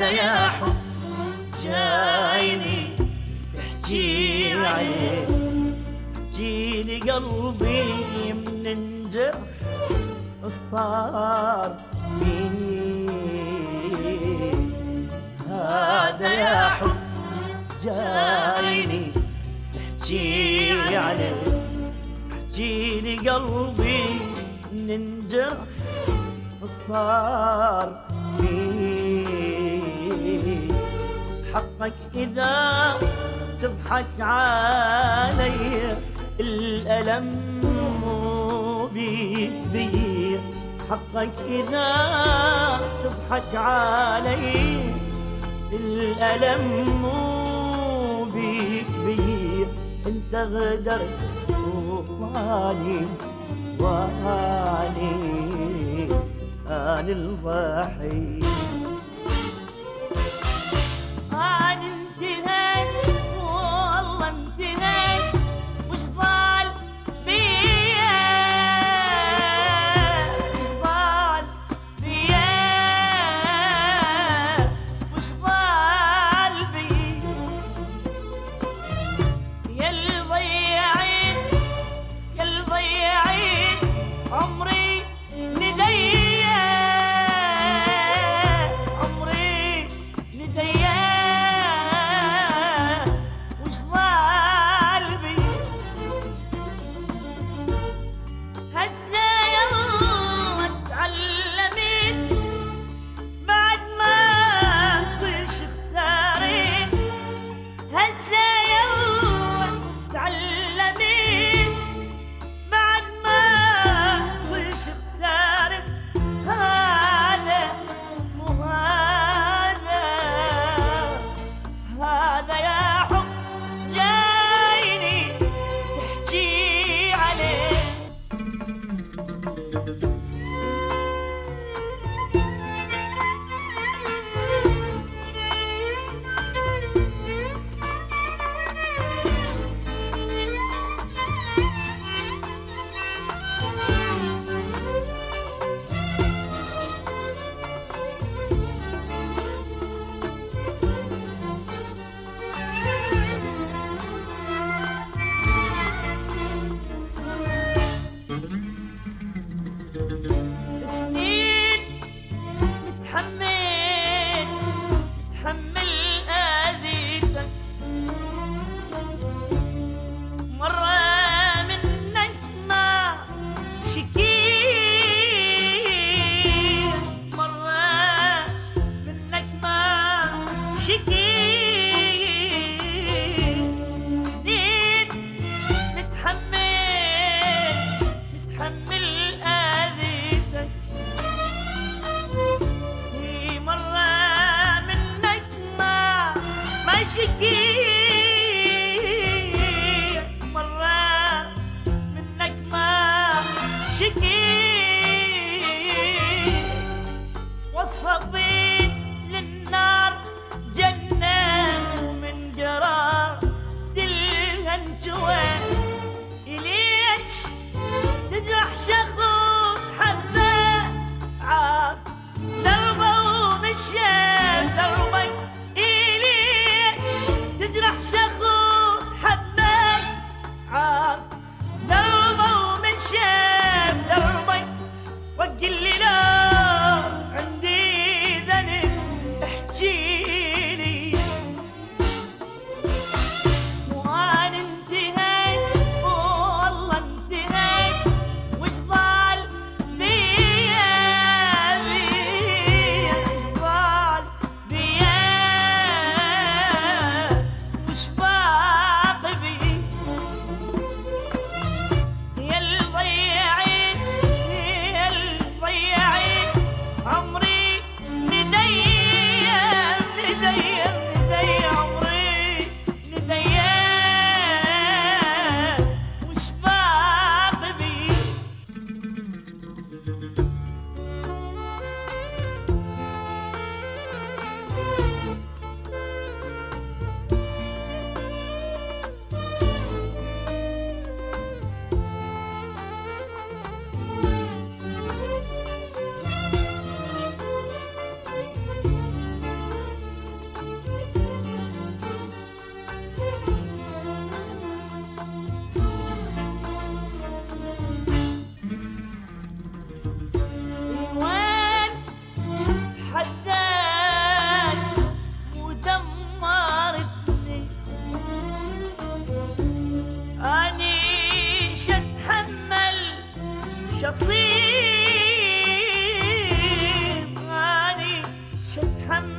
هذا يا حب جايني تحكي عليه، جيني قلبي من انجرح صار بيه. هذا يا حب جايني تحكي عليه، جيني قلبي من انجرح صار بيه. حقك إذا تضحك علي الألم مو بيك بيه. حقك إذا تضحك علي الألم مو بيك بيه. انت غدرت واني أنا الضحية. أنا انتهيت والله انتهيت، وش ضال بيا وش ضال بيا وش ضال بيا. يا اللي ضيعت يا اللي ضيعت عمري نديا عمري نديا وش ضال بي. هسه يلا تعلمت بعد ما كل شي خسارت. هسه يلا تعلمت بعد ما كل شي خسارت. هذا مو هذا يا حب جايني تحكي عليه. سنين متحمل آذيتك، مرة منك ما شكيت، مرة منك ما شكيت. سنين متحمل آذيتك، مرة منك ما شكيت، مرة منك ما شكيت. وصفيت للنار جنة متحمل